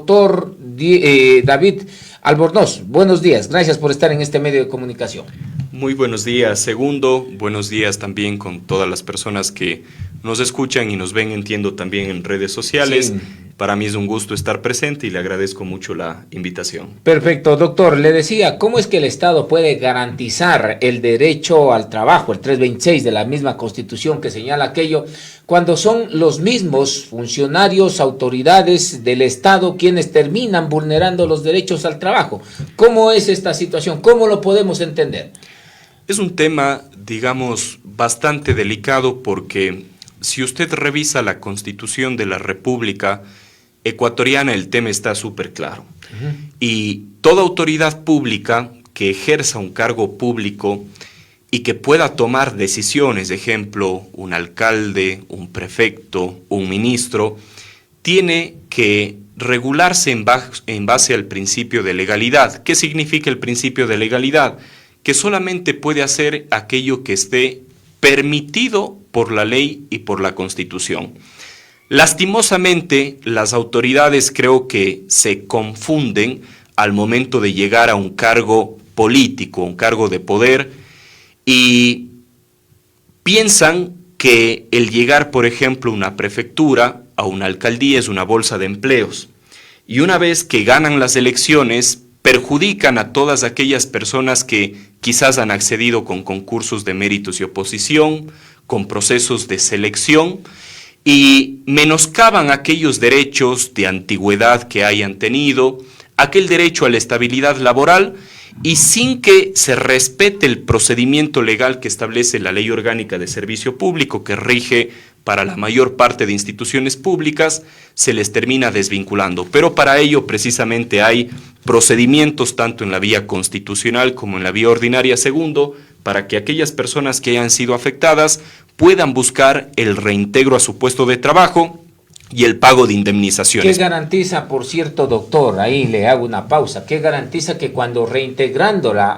doctor David Albornoz. Buenos días, gracias por estar en este medio de comunicación. Muy buenos días, Segundo. Buenos días también con todas las personas que nos escuchan y nos ven, entiendo, también en redes sociales. Sí. Para mí es un gusto estar presente y le agradezco mucho la invitación. Perfecto, doctor. Le decía, ¿cómo es que el Estado puede garantizar el derecho al trabajo, el 326 de la misma Constitución que señala aquello, cuando son los mismos funcionarios, autoridades del Estado quienes terminan vulnerando los derechos al trabajo? ¿Cómo es esta situación? ¿Cómo lo podemos entender? Es un tema, digamos, bastante delicado porque si usted revisa la Constitución de la República ecuatoriana, el tema está súper claro. Y toda autoridad pública que ejerza un cargo público y que pueda tomar decisiones, ejemplo, un alcalde, un prefecto, un ministro, tiene que regularse en base al principio de legalidad. ¿Qué significa el principio de legalidad? Que solamente puede hacer aquello que esté permitido por la ley y por la Constitución. Lastimosamente, las autoridades creo que se confunden al momento de llegar a un cargo político, un cargo de poder, y piensan que el llegar, por ejemplo, a una prefectura, a una alcaldía, es una bolsa de empleos. Y una vez que ganan las elecciones, perjudican a todas aquellas personas que quizás han accedido con concursos de méritos y oposición, con procesos de selección, y menoscaban aquellos derechos de antigüedad que hayan tenido, aquel derecho a la estabilidad laboral, y sin que se respete el procedimiento legal que establece la Ley Orgánica de Servicio Público, que rige para la mayor parte de instituciones públicas, se les termina desvinculando. Pero para ello precisamente hay procedimientos tanto en la vía constitucional como en la vía ordinaria, segundo, para que aquellas personas que hayan sido afectadas puedan buscar el reintegro a su puesto de trabajo y el pago de indemnizaciones. ¿Qué garantiza, por cierto, doctor? Ahí le hago una pausa. ¿Qué garantiza que cuando reintegrándola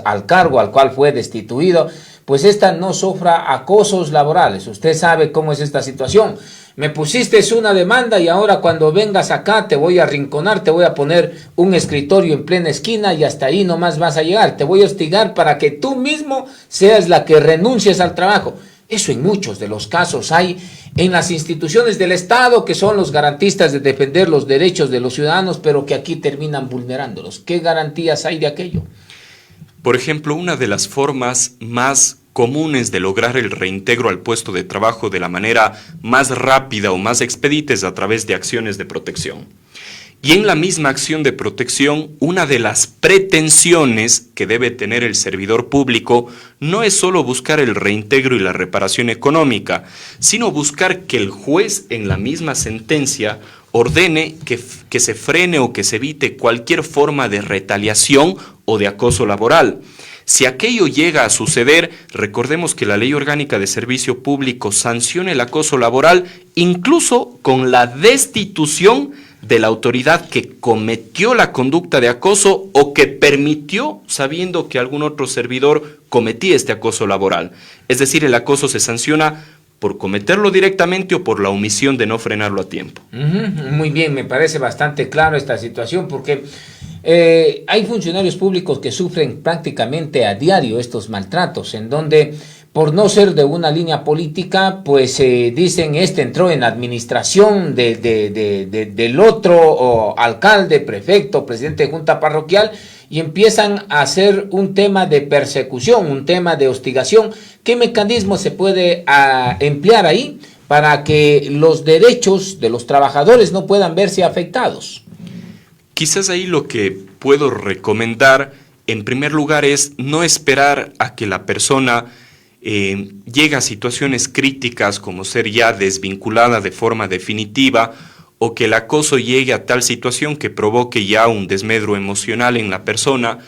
al cargo al cual fue destituido, pues ésta no sufra acosos laborales? Usted sabe cómo es esta situación. Me pusiste una demanda y ahora cuando vengas acá te voy a arrinconar, te voy a poner un escritorio en plena esquina y hasta ahí nomás vas a llegar. Te voy a hostigar para que tú mismo seas la que renuncies al trabajo. Eso en muchos de los casos hay en las instituciones del Estado, que son los garantistas de defender los derechos de los ciudadanos, pero que aquí terminan vulnerándolos. ¿Qué garantías hay de aquello? Por ejemplo, una de las formas más comunes de lograr el reintegro al puesto de trabajo de la manera más rápida o más expedita es a través de acciones de protección. Y en la misma acción de protección, una de las pretensiones que debe tener el servidor público no es solo buscar el reintegro y la reparación económica, sino buscar que el juez en la misma sentencia ordene que se frene o que se evite cualquier forma de retaliación o de acoso laboral. Si aquello llega a suceder, recordemos que la Ley Orgánica de Servicio Público sanciona el acoso laboral incluso con la destitución de la autoridad que cometió la conducta de acoso o que permitió sabiendo que algún otro servidor cometía este acoso laboral. Es decir, el acoso se sanciona por cometerlo directamente o por la omisión de no frenarlo a tiempo. Muy bien, me parece bastante claro esta situación porque hay funcionarios públicos que sufren prácticamente a diario estos maltratos, en donde por no ser de una línea política, pues dicen entró en administración del otro alcalde, prefecto, presidente de junta parroquial, y empiezan a hacer un tema de persecución, un tema de hostigación. ¿Qué mecanismo se puede emplear ahí para que los derechos de los trabajadores no puedan verse afectados? Quizás ahí lo que puedo recomendar, en primer lugar, es no esperar a que la persona llegue a situaciones críticas como ser ya desvinculada de forma definitiva o que el acoso llegue a tal situación que provoque ya un desmedro emocional en la persona.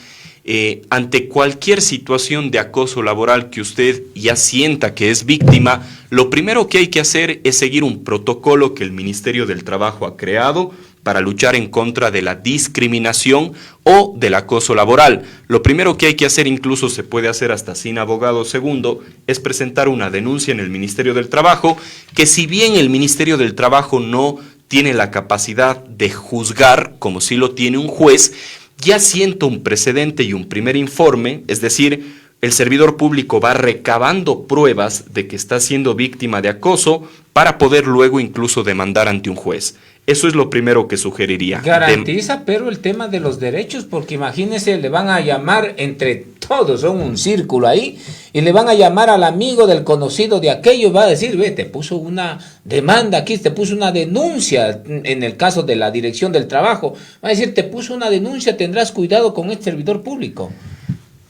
Ante cualquier situación de acoso laboral que usted ya sienta que es víctima, lo primero que hay que hacer es seguir un protocolo que el Ministerio del Trabajo ha creado para luchar en contra de la discriminación o del acoso laboral. Lo primero que hay que hacer, incluso se puede hacer hasta sin abogado, segundo, es presentar una denuncia en el Ministerio del Trabajo, que si bien el Ministerio del Trabajo no tiene la capacidad de juzgar, como si lo tiene un juez, ya sienta un precedente y un primer informe, es decir, el servidor público va recabando pruebas de que está siendo víctima de acoso para poder luego incluso demandar ante un juez. Eso es lo primero que sugeriría. Garantiza, pero el tema de los derechos, porque imagínese, le van a llamar entre todos, son un círculo ahí, y le van a llamar al amigo del conocido de aquello, y va a decir, ve, te puso una demanda aquí, te puso una denuncia, en el caso de la dirección del trabajo, va a decir, te puso una denuncia, tendrás cuidado con este servidor público.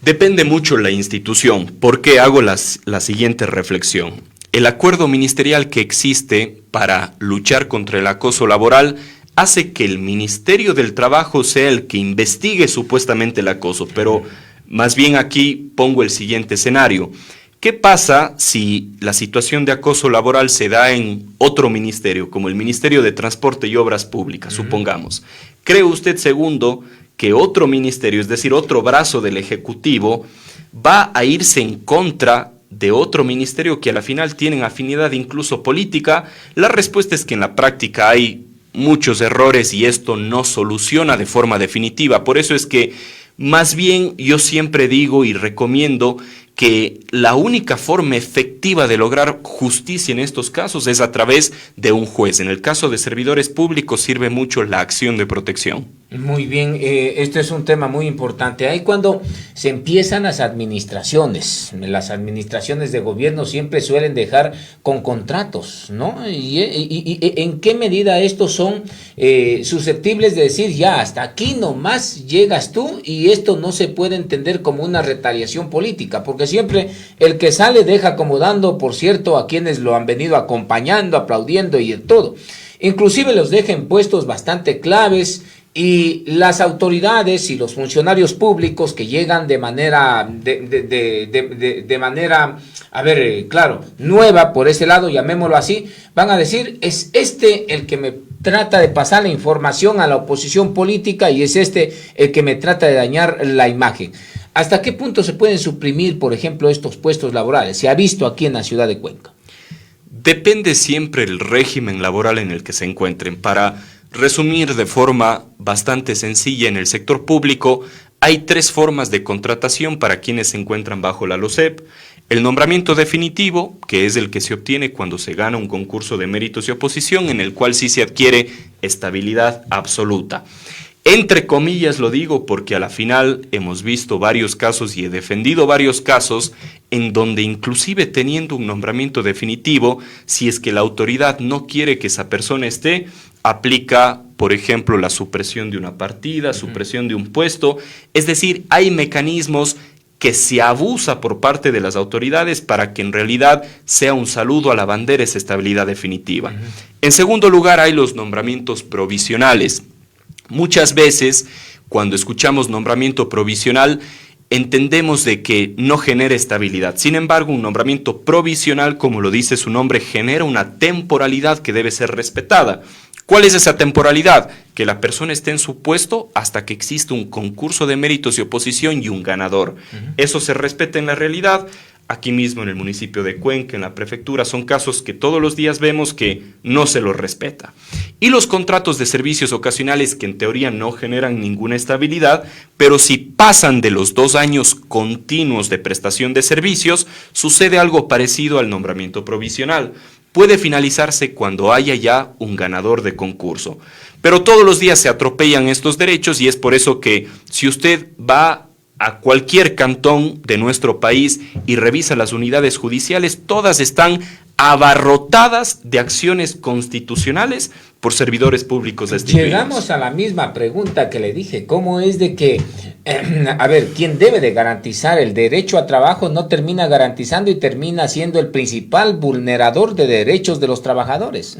Depende mucho la institución. ¿Por qué hago la siguiente reflexión? El acuerdo ministerial que existe para luchar contra el acoso laboral hace que el Ministerio del Trabajo sea el que investigue supuestamente el acoso, pero más bien aquí pongo el siguiente escenario. ¿Qué pasa si la situación de acoso laboral se da en otro ministerio, como el Ministerio de Transporte y Obras Públicas, supongamos? ¿Cree usted, segundo, que otro ministerio, es decir, otro brazo del Ejecutivo, va a irse en contra de otro ministerio que a la final tienen afinidad incluso política? La respuesta es que en la práctica hay muchos errores y esto no soluciona de forma definitiva. Por eso es que más bien yo siempre digo y recomiendo que la única forma efectiva de lograr justicia en estos casos es a través de un juez. En el caso de servidores públicos sirve mucho la acción de protección. Muy bien, esto es un tema muy importante. Ahí cuando se empiezan las administraciones de gobierno siempre suelen dejar con contratos, ¿no? Y ¿en qué medida estos son susceptibles de decir, ya, hasta aquí nomás llegas tú y esto no se puede entender como una retaliación política? Porque siempre el que sale deja acomodando, por cierto, a quienes lo han venido acompañando, aplaudiendo y de todo. Inclusive los deja en puestos bastante claves. Y las autoridades y los funcionarios públicos que llegan de manera, claro, nueva por ese lado, llamémoslo así, van a decir, es este el que me trata de pasar la información a la oposición política y es este el que me trata de dañar la imagen. ¿Hasta qué punto se pueden suprimir, por ejemplo, estos puestos laborales? Se ha visto aquí en la ciudad de Cuenca. Depende siempre el régimen laboral en el que se encuentren. Para resumir de forma bastante sencilla, en el sector público hay 3 formas de contratación para quienes se encuentran bajo la LOSEP. El nombramiento definitivo, que es el que se obtiene cuando se gana un concurso de méritos y oposición, en el cual sí se adquiere estabilidad absoluta. Entre comillas lo digo porque a la final hemos visto varios casos y he defendido varios casos en donde inclusive teniendo un nombramiento definitivo, si es que la autoridad no quiere que esa persona esté, aplica, por ejemplo, la supresión de una partida, supresión de un puesto. Es decir, hay mecanismos que se abusa por parte de las autoridades para que en realidad sea un saludo a la bandera esa estabilidad definitiva. En segundo lugar, hay los nombramientos provisionales. Muchas veces, cuando escuchamos nombramiento provisional, entendemos de que no genera estabilidad. Sin embargo, un nombramiento provisional, como lo dice su nombre, genera una temporalidad que debe ser respetada. ¿Cuál es esa temporalidad? Que la persona esté en su puesto hasta que existe un concurso de méritos y oposición y un ganador. Eso se respeta en la realidad. Aquí mismo en el municipio de Cuenca, en la prefectura, son casos que todos los días vemos que no se los respeta. Y los contratos de servicios ocasionales que en teoría no generan ninguna estabilidad, pero si pasan de los 2 años continuos de prestación de servicios, sucede algo parecido al nombramiento provisional. Puede finalizarse cuando haya ya un ganador de concurso. Pero todos los días se atropellan estos derechos y es por eso que si usted va a cualquier cantón de nuestro país y revisa las unidades judiciales, todas están abarrotadas de acciones constitucionales por servidores públicos destituidos. Llegamos a la misma pregunta que le dije, ¿cómo es de que, quien debe de garantizar el derecho a trabajo no termina garantizando y termina siendo el principal vulnerador de derechos de los trabajadores?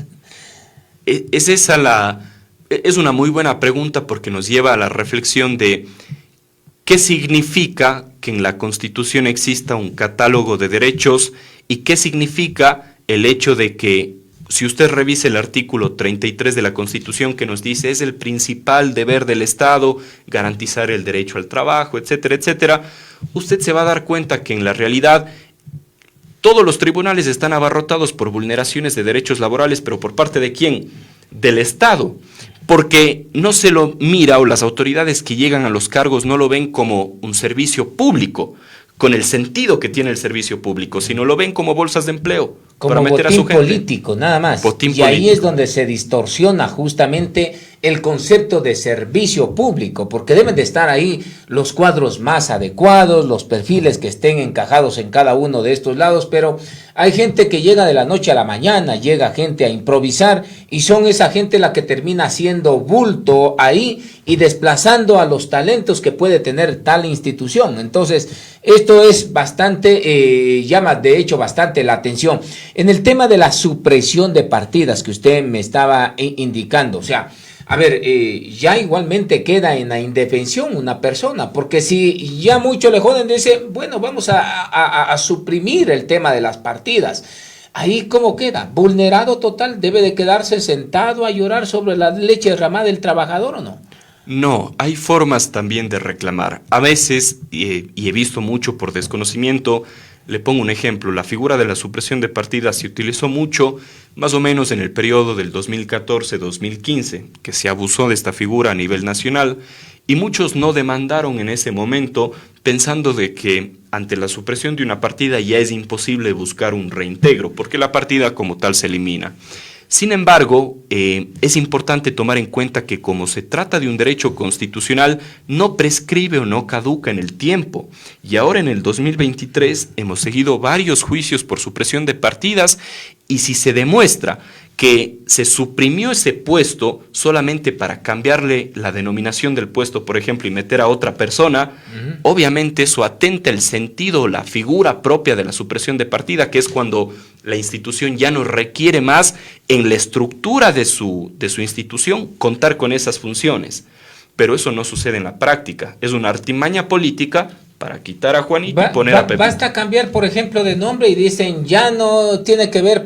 Es una muy buena pregunta porque nos lleva a la reflexión de ¿qué significa que en la Constitución exista un catálogo de derechos y qué significa el hecho de que, si usted revisa el artículo 33 de la Constitución que nos dice es el principal deber del Estado garantizar el derecho al trabajo, etcétera, etcétera, usted se va a dar cuenta que en la realidad todos los tribunales están abarrotados por vulneraciones de derechos laborales, pero ¿por parte de quién? del Estado, porque no se lo mira, o las autoridades que llegan a los cargos no lo ven como un servicio público, con el sentido que tiene el servicio público, sino lo ven como bolsas de empleo. Como para meter botín a su gente. político, nada más. Botín y ahí político. es donde se distorsiona justamente el concepto de servicio público, porque deben de estar ahí los cuadros más adecuados, los perfiles que estén encajados en cada uno de estos lados, pero hay gente que llega de la noche a la mañana, llega gente a improvisar y son esa gente la que termina haciendo bulto ahí y desplazando a los talentos que puede tener tal institución. Entonces, esto es bastante, llama de hecho bastante la atención. En el tema de la supresión de partidas que usted me estaba indicando, o sea, a ver, ya igualmente queda en la indefensión una persona, porque si ya mucho le joden, dice, bueno, vamos a suprimir el tema de las partidas. Ahí, ¿cómo queda? ¿Vulnerado total? ¿Debe de quedarse sentado a llorar sobre la leche derramada del trabajador o no? No, hay formas también de reclamar. A veces, y he visto mucho por desconocimiento, le pongo un ejemplo, la figura de la supresión de partidas se utilizó mucho, más o menos en el periodo del 2014-2015, que se abusó de esta figura a nivel nacional, y muchos no demandaron en ese momento pensando de que ante la supresión de una partida ya es imposible buscar un reintegro, porque la partida como tal se elimina. Sin embargo, es importante tomar en cuenta que como se trata de un derecho constitucional, no prescribe o no caduca en el tiempo. Y ahora en el 2023 hemos seguido varios juicios por supresión de partidas y si se demuestra que se suprimió ese puesto solamente para cambiarle la denominación del puesto, por ejemplo, y meter a otra persona, obviamente eso atenta el sentido, la figura propia de la supresión de partida, que es cuando la institución ya no requiere más en la estructura de su institución contar con esas funciones. Pero eso no sucede en la práctica, es una artimaña política para quitar a Juanito y poner a Pepe. Basta cambiar, por ejemplo, de nombre y dicen, ya no tiene que ver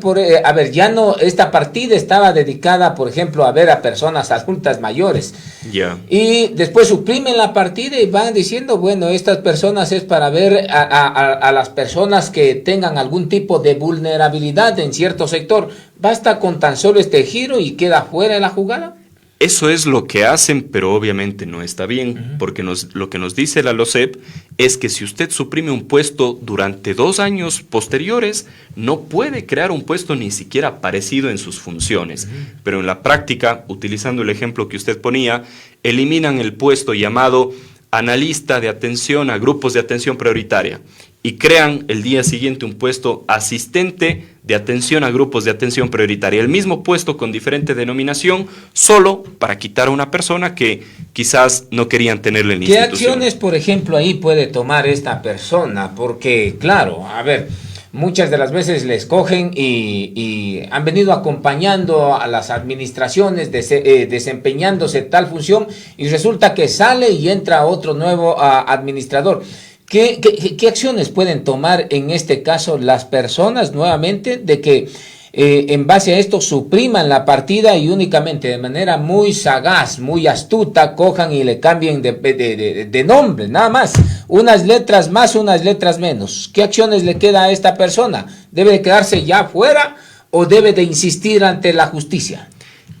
ya no, esta partida estaba dedicada, por ejemplo, a ver a personas adultas mayores. Ya. Y después suprimen la partida y van diciendo, bueno, estas personas es para ver a las personas que tengan algún tipo de vulnerabilidad en cierto sector. Basta con tan solo este giro y queda fuera de la jugada. Eso es lo que hacen, pero obviamente no está bien, porque lo que nos dice la LOCEP es que si usted suprime un puesto durante 2 años posteriores, no puede crear un puesto ni siquiera parecido en sus funciones. Pero en la práctica, utilizando el ejemplo que usted ponía, eliminan el puesto llamado analista de atención a grupos de atención prioritaria y crean el día siguiente un puesto asistente de atención a grupos de atención prioritaria. El mismo puesto con diferente denominación, solo para quitar a una persona que quizás no querían tenerle en la institución. ¿Qué acciones, por ejemplo, ahí puede tomar esta persona? Porque, claro, a ver, muchas de las veces les cogen y han venido acompañando a las administraciones, desempeñándose tal función, y resulta que sale y entra otro nuevo administrador. ¿Qué acciones pueden tomar en este caso las personas nuevamente de que en base a esto supriman la partida y únicamente de manera muy sagaz, muy astuta, cojan y le cambien de nombre, nada más? Unas letras más, unas letras menos. ¿Qué acciones le queda a esta persona? ¿Debe de quedarse ya fuera o debe de insistir ante la justicia?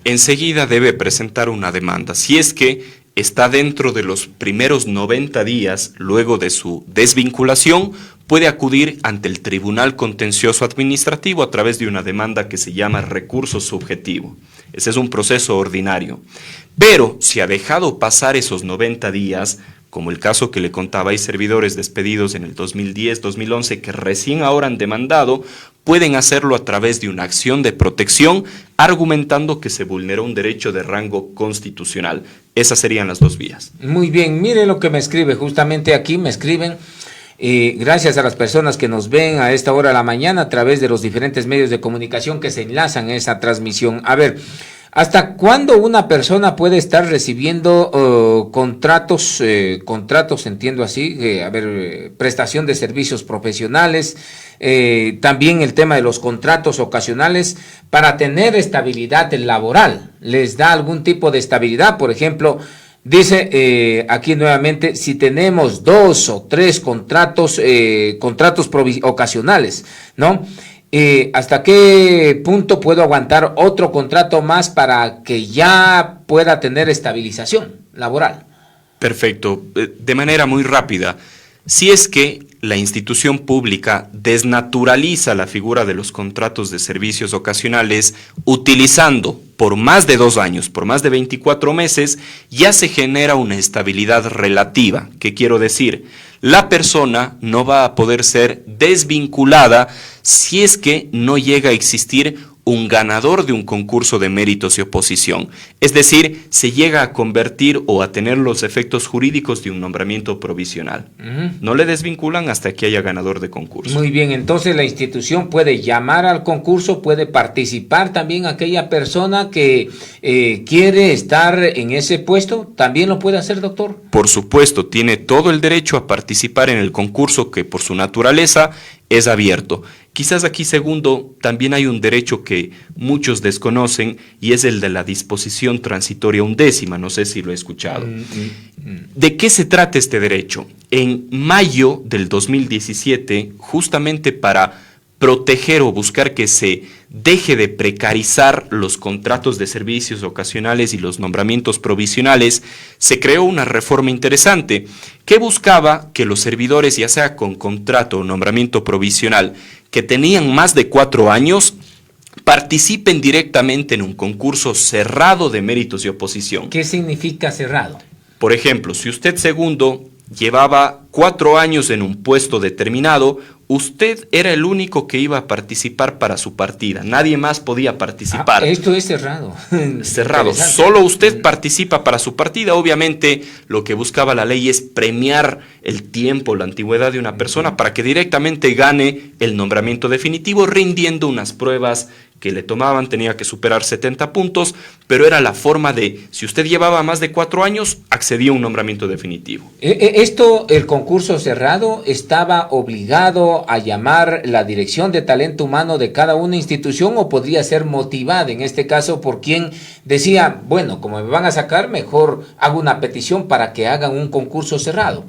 Enseguida debe presentar una demanda. Si es que está dentro de los primeros 90 días luego de su desvinculación, puede acudir ante el Tribunal Contencioso Administrativo a través de una demanda que se llama recurso subjetivo. Ese es un proceso ordinario. Pero si ha dejado pasar esos 90 días, como el caso que le contaba, hay servidores despedidos en el 2010, 2011 que recién ahora han demandado, pueden hacerlo a través de una acción de protección argumentando que se vulneró un derecho de rango constitucional. Esas serían las 2 vías. Muy bien, mire lo que me escribe, justamente aquí me escriben, gracias a las personas que nos ven a esta hora de la mañana a través de los diferentes medios de comunicación que se enlazan en esa transmisión. A ver, ¿hasta cuándo una persona puede estar recibiendo contratos, entiendo así, prestación de servicios profesionales, también el tema de los contratos ocasionales para tener estabilidad laboral? ¿Les da algún tipo de estabilidad? Por ejemplo, dice aquí nuevamente, si tenemos 2 o 3 contratos ocasionales, ¿no? ¿hasta qué punto puedo aguantar otro contrato más para que ya pueda tener estabilización laboral? Perfecto. De manera muy rápida, si es que la institución pública desnaturaliza la figura de los contratos de servicios ocasionales utilizando por más de 2 años, por más de 24 meses, ya se genera una estabilidad relativa. ¿Qué quiero decir? La persona no va a poder ser desvinculada si es que no llega a existir un ganador de un concurso de méritos y oposición. Es decir, se llega a convertir o a tener los efectos jurídicos de un nombramiento provisional. No le desvinculan hasta que haya ganador de concurso. Muy bien, entonces la institución puede llamar al concurso, puede participar también aquella persona que quiere estar en ese puesto, ¿también lo puede hacer, doctor? Por supuesto, tiene todo el derecho a participar en el concurso que por su naturaleza es abierto. Quizás aquí, segundo, también hay un derecho que muchos desconocen y es el de la disposición transitoria 11ª, no sé si lo he escuchado. ¿De qué se trata este derecho? En mayo del 2017, justamente para proteger o buscar que se deje de precarizar los contratos de servicios ocasionales y los nombramientos provisionales, se creó una reforma interesante que buscaba que los servidores, ya sea con contrato o nombramiento provisional, que tenían más de 4 años, participen directamente en un concurso cerrado de méritos y oposición. ¿Qué significa cerrado? Por ejemplo, si usted, segundo, llevaba 4 años en un puesto determinado, usted era el único que iba a participar para su partida. Nadie más podía participar. Esto es cerrado. Cerrado. Solo usted participa para su partida. Obviamente, lo que buscaba la ley es premiar el tiempo, la antigüedad de una persona para que directamente gane el nombramiento definitivo, rindiendo unas pruebas que le tomaban, tenía que superar 70 puntos, pero era la forma de, si usted llevaba más de 4 años, accedía a un nombramiento definitivo. El concurso cerrado, ¿estaba obligado a llamar la dirección de talento humano de cada una institución o podría ser motivada, en este caso, por quien decía, bueno, como me van a sacar, mejor hago una petición para que hagan un concurso cerrado?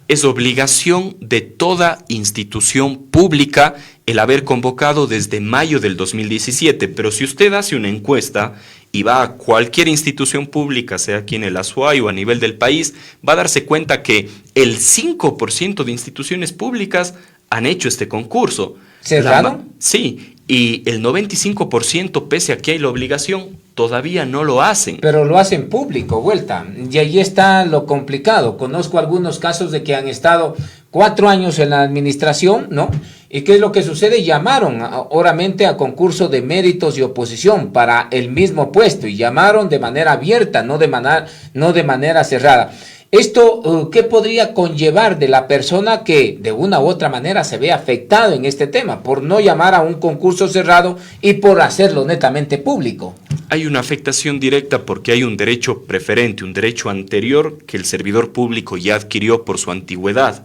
Es obligación de toda institución pública el haber convocado desde mayo del 2017, pero si usted hace una encuesta y va a cualquier institución pública, sea aquí en el Azuay o a nivel del país, va a darse cuenta que el 5% de instituciones públicas han hecho este concurso. ¿Cerrado? Sí, y el 95%, pese a que hay la obligación, todavía no lo hacen. Pero lo hacen público, vuelta. Y ahí está lo complicado. Conozco algunos casos de que han estado 4 años en la administración, ¿no? ¿Y qué es lo que sucede? Llamaron oralmente a concurso de méritos y oposición para el mismo puesto y llamaron de manera abierta, no de manera cerrada. ¿Esto qué podría conllevar de la persona que de una u otra manera se ve afectado en este tema por no llamar a un concurso cerrado y por hacerlo netamente público? Hay una afectación directa porque hay un derecho preferente, un derecho anterior que el servidor público ya adquirió por su antigüedad.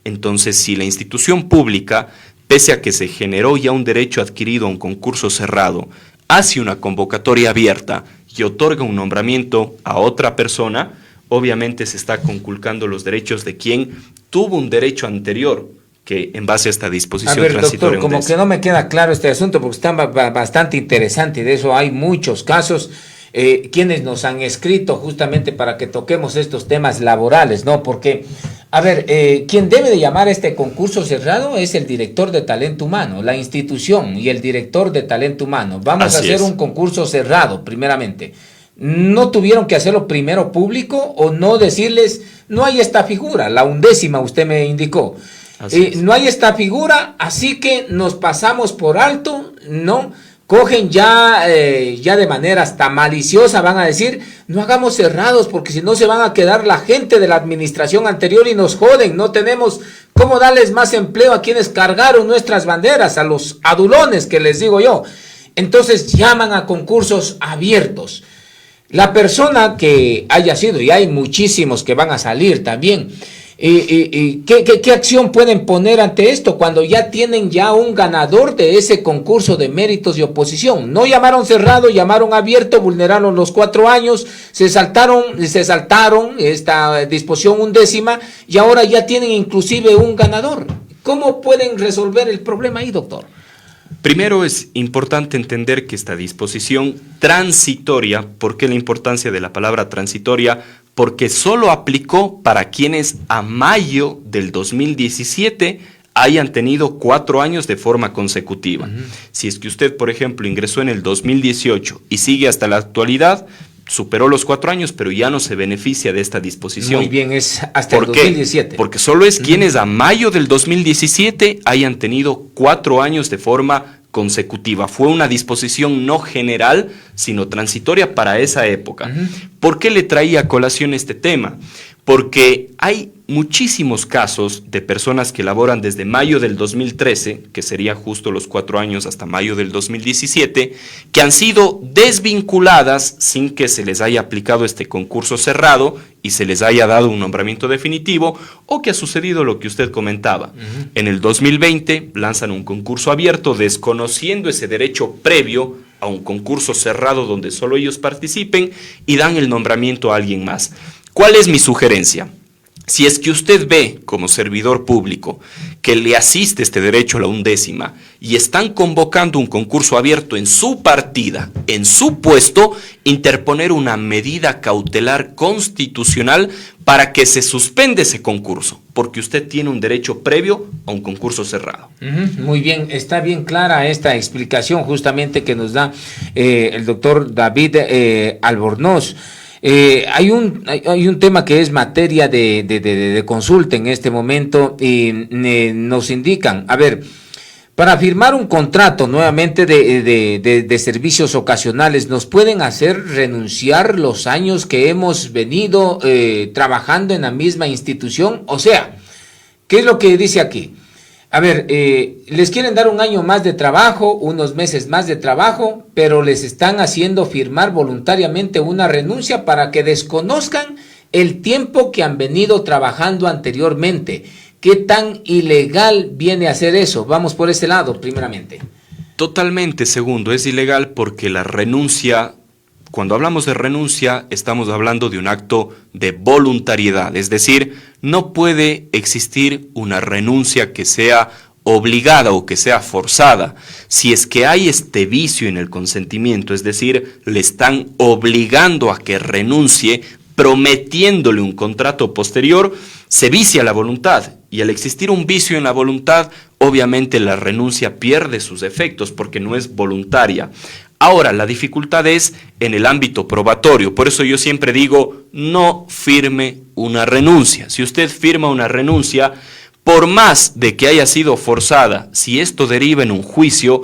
Entonces, si la institución pública, pese a que se generó ya un derecho adquirido a un concurso cerrado, hace una convocatoria abierta y otorga un nombramiento a otra persona, obviamente se está conculcando los derechos de quien tuvo un derecho anterior que en base a esta disposición transitoria. Doctor, como que no me queda claro este asunto porque está bastante interesante y de eso hay muchos casos. Quienes nos han escrito justamente para que toquemos estos temas laborales, ¿no? Porque, a ver, quien debe de llamar a este concurso cerrado es el director de talento humano, la institución y el director de talento humano. Vamos a hacer un concurso cerrado, primeramente. ¿No tuvieron que hacerlo primero público o no decirles, no hay esta figura, la 11ª usted me indicó? No hay esta figura, así que nos pasamos por alto, ¿no? Cogen ya de manera hasta maliciosa, van a decir, no hagamos cerrados porque si no se van a quedar la gente de la administración anterior y nos joden, no tenemos cómo darles más empleo a quienes cargaron nuestras banderas, a los adulones que les digo yo. Entonces llaman a concursos abiertos. La persona que haya sido, y hay muchísimos que van a salir también, ¿qué acción pueden poner ante esto cuando ya tienen ya un ganador de ese concurso de méritos y oposición? No llamaron cerrado, llamaron abierto, vulneraron los 4 años, se saltaron esta disposición 11ª y ahora ya tienen inclusive un ganador. ¿Cómo pueden resolver el problema ahí, doctor? Primero es importante entender que esta disposición transitoria, ¿por qué la importancia de la palabra transitoria? Porque solo aplicó para quienes a mayo del 2017 hayan tenido 4 años de forma consecutiva. Si es que usted, por ejemplo, ingresó en el 2018 y sigue hasta la actualidad, superó los 4 años, pero ya no se beneficia de esta disposición. Muy bien, es hasta el 2017. Porque solo es quienes a mayo del 2017 hayan tenido 4 años de forma consecutiva. Fue una disposición no general, sino transitoria para esa época. ¿Por qué le traía a colación este tema? Porque hay muchísimos casos de personas que laboran desde mayo del 2013, que sería justo los 4 años hasta mayo del 2017, que han sido desvinculadas sin que se les haya aplicado este concurso cerrado y se les haya dado un nombramiento definitivo, o que ha sucedido lo que usted comentaba. En el 2020 lanzan un concurso abierto desconociendo ese derecho previo a un concurso cerrado donde solo ellos participen y dan el nombramiento a alguien más. ¿Cuál es mi sugerencia? Si es que usted ve como servidor público que le asiste este derecho a la 1ª y están convocando un concurso abierto en su partida, en su puesto, interponer una medida cautelar constitucional para que se suspenda ese concurso, porque usted tiene un derecho previo a un concurso cerrado. Muy bien, está bien clara esta explicación justamente que nos da el doctor David Albornoz. Hay un tema que es materia de consulta en este momento y nos indican, a ver, para firmar un contrato nuevamente de servicios ocasionales, ¿nos pueden hacer renunciar los años que hemos venido trabajando en la misma institución? O sea, ¿qué es lo que dice aquí? A ver, les quieren dar un año más de trabajo, unos meses más de trabajo, pero les están haciendo firmar voluntariamente una renuncia para que desconozcan el tiempo que han venido trabajando anteriormente. ¿Qué tan ilegal viene a ser eso? Vamos por ese lado, primeramente. Totalmente, segundo, es ilegal porque la renuncia, cuando hablamos de renuncia, estamos hablando de un acto de voluntariedad, es decir, no puede existir una renuncia que sea obligada o que sea forzada. Si es que hay este vicio en el consentimiento, es decir, le están obligando a que renuncie, prometiéndole un contrato posterior, se vicia la voluntad. Y al existir un vicio en la voluntad, obviamente la renuncia pierde sus efectos porque no es voluntaria. Ahora, la dificultad es en el ámbito probatorio. Por eso yo siempre digo, no firme una renuncia. Si usted firma una renuncia, por más de que haya sido forzada, si esto deriva en un juicio,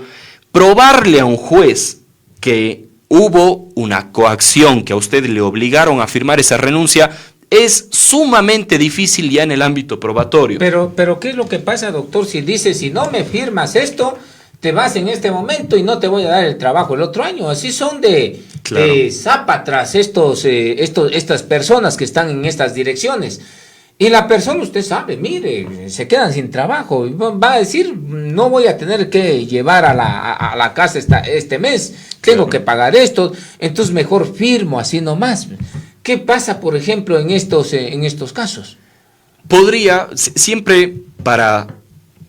probarle a un juez que hubo una coacción, que a usted le obligaron a firmar esa renuncia, es sumamente difícil ya en el ámbito probatorio. Pero ¿qué es lo que pasa, doctor? Si dice, si no me firmas esto, te vas en este momento y no te voy a dar el trabajo el otro año. Así son de zapatras estas personas que están en estas direcciones. Y la persona, usted sabe, mire, se quedan sin trabajo. Va a decir, no voy a tener que llevar a la casa este mes, tengo que pagar esto, entonces mejor firmo así nomás. ¿Qué pasa, por ejemplo, en estos casos? Podría, siempre para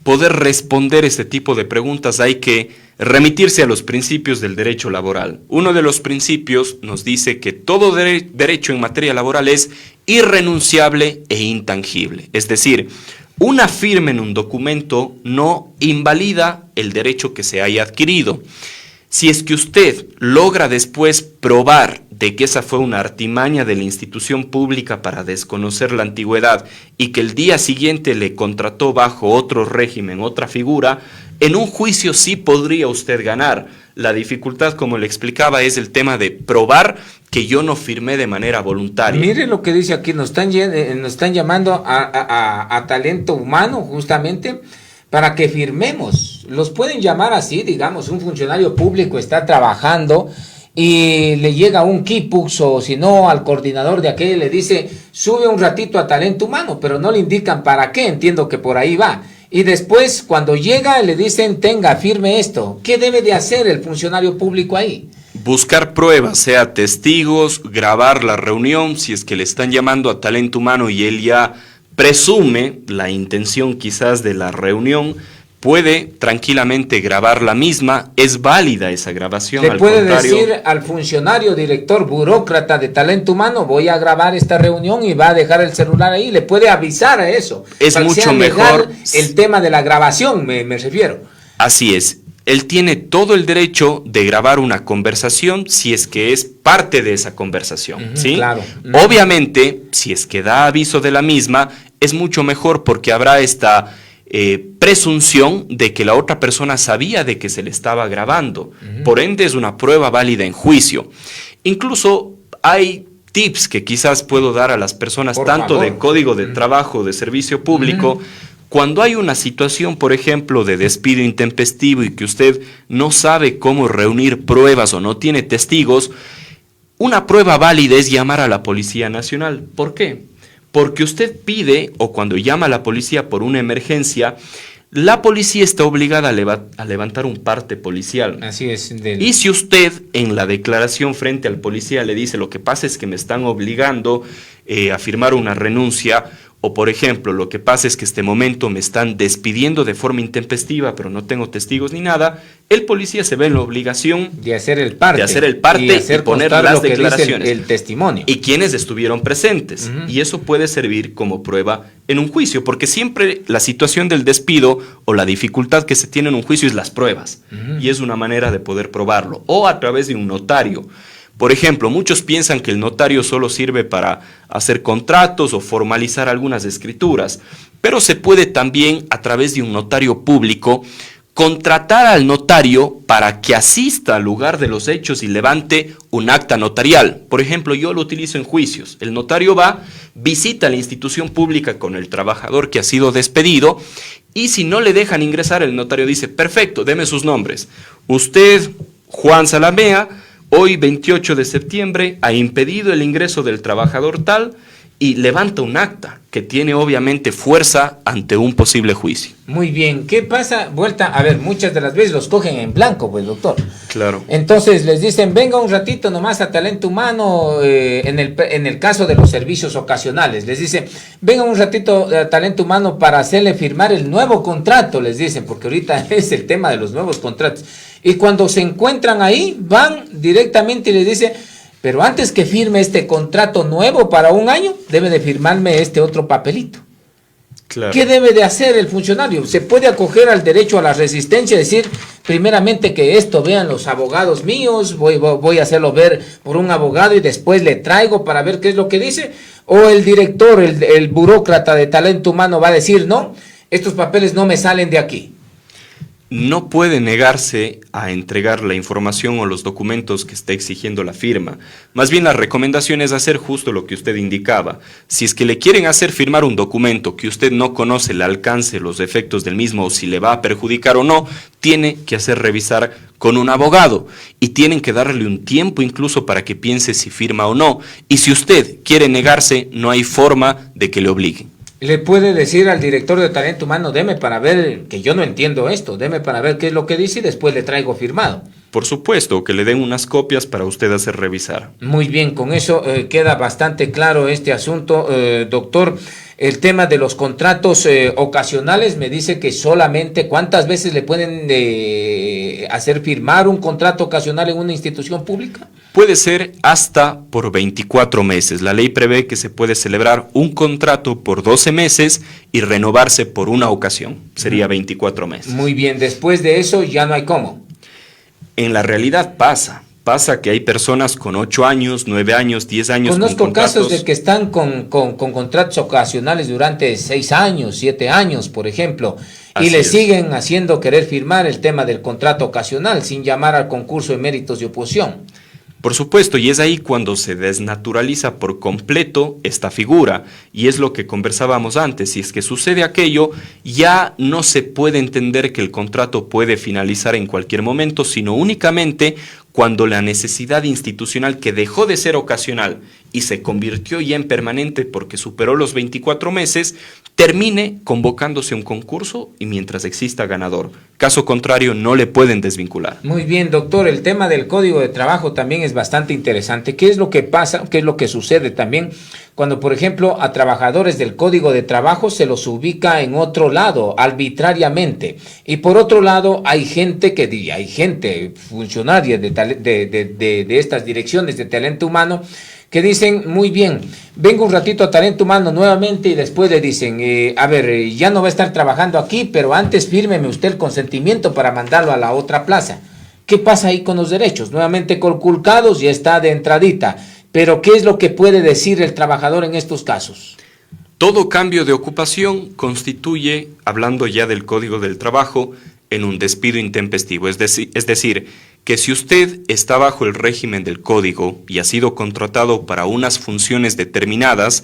poder responder este tipo de preguntas hay que remitirse a los principios del derecho laboral. Uno de los principios nos dice que todo derecho en materia laboral es irrenunciable e intangible. Es decir, una firma en un documento no invalida el derecho que se haya adquirido. Si es que usted logra después probar de que esa fue una artimaña de la institución pública para desconocer la antigüedad y que el día siguiente le contrató bajo otro régimen, otra figura, en un juicio sí podría usted ganar. La dificultad, como le explicaba, es el tema de probar que yo no firmé de manera voluntaria. Mire lo que dice aquí, nos están llamando a talento humano justamente para que firmemos. Los pueden llamar así, digamos, un funcionario público está trabajando y le llega un Kipux o si no al coordinador de aquel le dice, sube un ratito a talento humano, pero no le indican para qué, entiendo que por ahí va. Y después cuando llega le dicen, tenga, firme esto. ¿Qué debe de hacer el funcionario público ahí? Buscar pruebas, sea testigos, grabar la reunión, si es que le están llamando a talento humano y él ya presume la intención quizás de la reunión, puede tranquilamente grabar la misma, es válida esa grabación. Le puede decir al funcionario, director, burócrata de talento humano, voy a grabar esta reunión y va a dejar el celular ahí, le puede avisar a eso. Es mucho mejor el tema de la grabación, me refiero. Así es, él tiene todo el derecho de grabar una conversación si es que es parte de esa conversación, ¿sí? Claro. Obviamente, si es que da aviso de la misma, es mucho mejor porque habrá esta presunción de que la otra persona sabía de que se le estaba grabando. Por ende, es una prueba válida en juicio. Incluso hay tips que quizás puedo dar a las personas, Por tanto favor. de código de trabajo, de servicio público. Cuando hay una situación, por ejemplo, de despido intempestivo y que usted no sabe cómo reunir pruebas o no tiene testigos, una prueba válida es llamar a la Policía Nacional. ¿Por qué? Porque usted pide, o cuando llama a la policía por una emergencia, la policía está obligada a levantar un parte policial. Así es. Y si usted en la declaración frente al policía le dice, lo que pasa es que me están obligando a firmar una renuncia, o por ejemplo, lo que pasa es que este momento me están despidiendo de forma intempestiva, pero no tengo testigos ni nada, el policía se ve en la obligación de hacer el parte, y poner las declaraciones. El testimonio. Y quienes estuvieron presentes. Y eso puede servir como prueba en un juicio, porque siempre la situación del despido o la dificultad que se tiene en un juicio es las pruebas. Y es una manera de poder probarlo. O a través de un notario. Por ejemplo, muchos piensan que el notario solo sirve para hacer contratos o formalizar algunas escrituras, pero se puede también, a través de un notario público, contratar al notario para que asista al lugar de los hechos y levante un acta notarial. Por ejemplo, yo lo utilizo en juicios. El notario va, visita la institución pública con el trabajador que ha sido despedido y si no le dejan ingresar, el notario dice, perfecto, deme sus nombres. Usted, Juan Salamea, hoy 28 de septiembre ha impedido el ingreso del trabajador tal y levanta un acta que tiene obviamente fuerza ante un posible juicio. Muy bien, ¿qué pasa? Vuelta, a ver, muchas de las veces los cogen en blanco, pues doctor. Claro. Entonces les dicen, venga un ratito nomás a talento humano, en el caso de los servicios ocasionales, les dicen, venga un ratito a talento humano para hacerle firmar el nuevo contrato, les dicen, porque ahorita es el tema de los nuevos contratos. Y cuando se encuentran ahí, van directamente y les dicen, pero antes que firme este contrato nuevo para un año, debe de firmarme este otro papelito. Claro. ¿Qué debe de hacer el funcionario? Se puede acoger al derecho a la resistencia, decir, primeramente que esto vean los abogados míos, voy a hacerlo ver por un abogado y después le traigo para ver qué es lo que dice, o el director, el burócrata de talento humano va a decir, no, estos papeles no me salen de aquí. No puede negarse a entregar la información o los documentos que está exigiendo la firma. Más bien la recomendación es hacer justo lo que usted indicaba. Si es que le quieren hacer firmar un documento que usted no conoce el alcance, los efectos del mismo o si le va a perjudicar o no, tiene que hacer revisar con un abogado y tienen que darle un tiempo incluso para que piense si firma o no. Y si usted quiere negarse, no hay forma de que le obliguen. Le puede decir al director de talento humano, deme para ver, que yo no entiendo esto, deme para ver qué es lo que dice y después le traigo firmado. Por supuesto, que le den unas copias para usted hacer revisar. Muy bien, con eso queda bastante claro este asunto, doctor. El tema de los contratos ocasionales me dice que solamente, ¿cuántas veces le pueden hacer firmar un contrato ocasional en una institución pública? Puede ser hasta por 24 meses. La ley prevé que se puede celebrar un contrato por 12 meses y renovarse por una ocasión. Sería 24 meses. Muy bien, después de eso ya no hay cómo. En la realidad pasa que hay personas con 8 años, 9 años, 10 años. Conozco casos de que están con contratos ocasionales durante 6 años, 7 años, por ejemplo, y le siguen haciendo querer firmar el tema del contrato ocasional sin llamar al concurso de méritos de oposición. Por supuesto, y es ahí cuando se desnaturaliza por completo esta figura, y es lo que conversábamos antes, si es que sucede aquello, ya no se puede entender que el contrato puede finalizar en cualquier momento, sino únicamente cuando la necesidad institucional que dejó de ser ocasional y se convirtió ya en permanente porque superó los 24 meses, termine convocándose un concurso y mientras exista ganador. Caso contrario, no le pueden desvincular. Muy bien, doctor. El tema del Código de Trabajo también es bastante interesante. ¿Qué es lo que pasa? ¿Qué es lo que sucede también cuando, por ejemplo, a trabajadores del Código de Trabajo se los ubica en otro lado, arbitrariamente? Y por otro lado, hay gente, funcionaria de estas direcciones de talento humano, que dicen, muy bien, vengo un ratito a talento humano nuevamente y después le dicen, ya no va a estar trabajando aquí, pero antes fírmeme usted el consentimiento para mandarlo a la otra plaza. ¿Qué pasa ahí con los derechos? Nuevamente conculcados y está de entradita. Pero ¿qué es lo que puede decir el trabajador en estos casos? Todo cambio de ocupación constituye, hablando ya del Código del Trabajo, en un despido intempestivo. Es decir, que si usted está bajo el régimen del Código y ha sido contratado para unas funciones determinadas,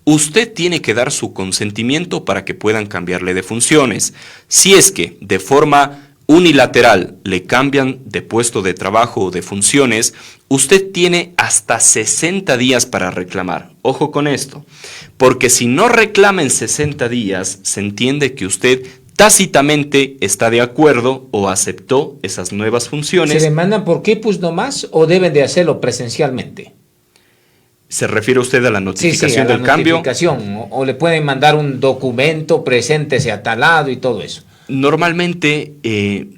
usted tiene que dar su consentimiento para que puedan cambiarle de funciones. Si es que de forma unilateral le cambian de puesto de trabajo o de funciones, usted tiene hasta 60 días para reclamar. Ojo con esto, porque si no reclama en 60 días, se entiende que usted tácitamente está de acuerdo o aceptó esas nuevas funciones. ¿Se demandan por qué, pues nomás, o deben de hacerlo presencialmente? ¿Se refiere usted a la notificación del cambio? O le pueden mandar un documento, preséntese a tal lado y todo eso. Normalmente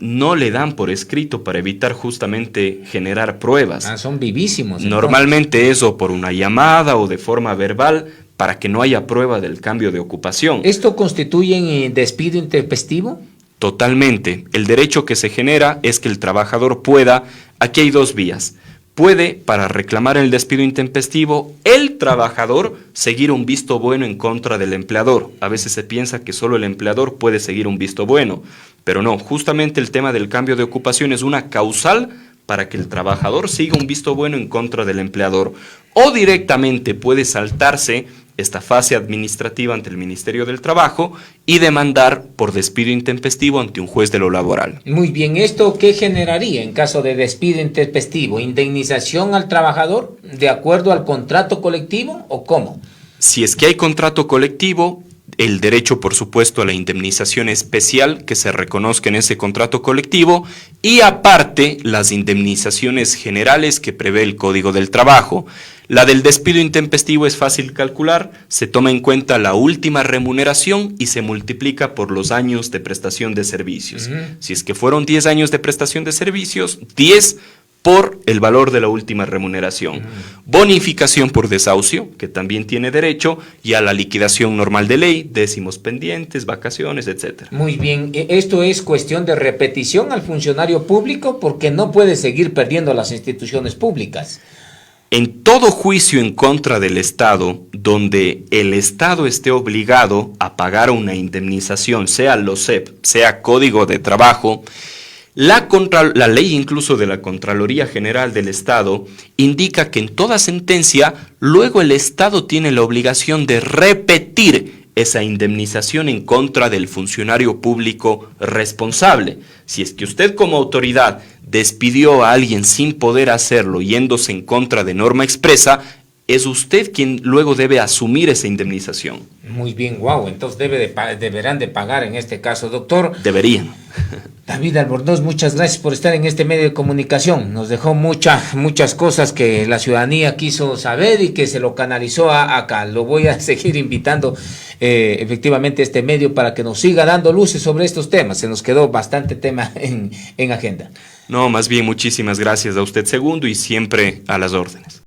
no le dan por escrito para evitar justamente generar pruebas. Son vivísimos. Normalmente eso por una llamada o de forma verbal para que no haya prueba del cambio de ocupación. ¿Esto constituye despido intempestivo? Totalmente. El derecho que se genera es que el trabajador pueda, aquí hay dos vías. Puede, para reclamar el despido intempestivo, el trabajador seguir un visto bueno en contra del empleador. A veces se piensa que solo el empleador puede seguir un visto bueno, pero no, justamente el tema del cambio de ocupación es una causal para que el trabajador siga un visto bueno en contra del empleador. O directamente puede saltarse esta fase administrativa ante el Ministerio del Trabajo y demandar por despido intempestivo ante un juez de lo laboral. Muy bien, ¿esto qué generaría en caso de despido intempestivo? ¿Indemnización al trabajador de acuerdo al contrato colectivo o cómo? Si es que hay contrato colectivo, el derecho, por supuesto, a la indemnización especial que se reconozca en ese contrato colectivo y aparte las indemnizaciones generales que prevé el Código del Trabajo. La del despido intempestivo es fácil calcular, se toma en cuenta la última remuneración y se multiplica por los años de prestación de servicios. Si es que fueron 10 años de prestación de servicios, 10 por el valor de la última remuneración. Bonificación por desahucio, que también tiene derecho, y a la liquidación normal de ley, décimos pendientes, vacaciones, etc. Muy bien, esto es cuestión de repetición al funcionario público porque no puede seguir perdiendo las instituciones públicas. En todo juicio en contra del Estado, donde el Estado esté obligado a pagar una indemnización, sea LOCEP, sea Código de Trabajo, la ley incluso de la Contraloría General del Estado indica que en toda sentencia, luego el Estado tiene la obligación de repetir esa indemnización en contra del funcionario público responsable. Si es que usted como autoridad despidió a alguien sin poder hacerlo, yéndose en contra de norma expresa, es usted quien luego debe asumir esa indemnización. Muy bien, wow, entonces deberán de pagar en este caso, doctor. Deberían. David Albornoz, muchas gracias por estar en este medio de comunicación. Nos dejó muchas cosas que la ciudadanía quiso saber y que se lo canalizó acá. Lo voy a seguir invitando efectivamente a este medio para que nos siga dando luces sobre estos temas. Se nos quedó bastante tema en agenda. No, más bien muchísimas gracias a usted, segundo, y siempre a las órdenes.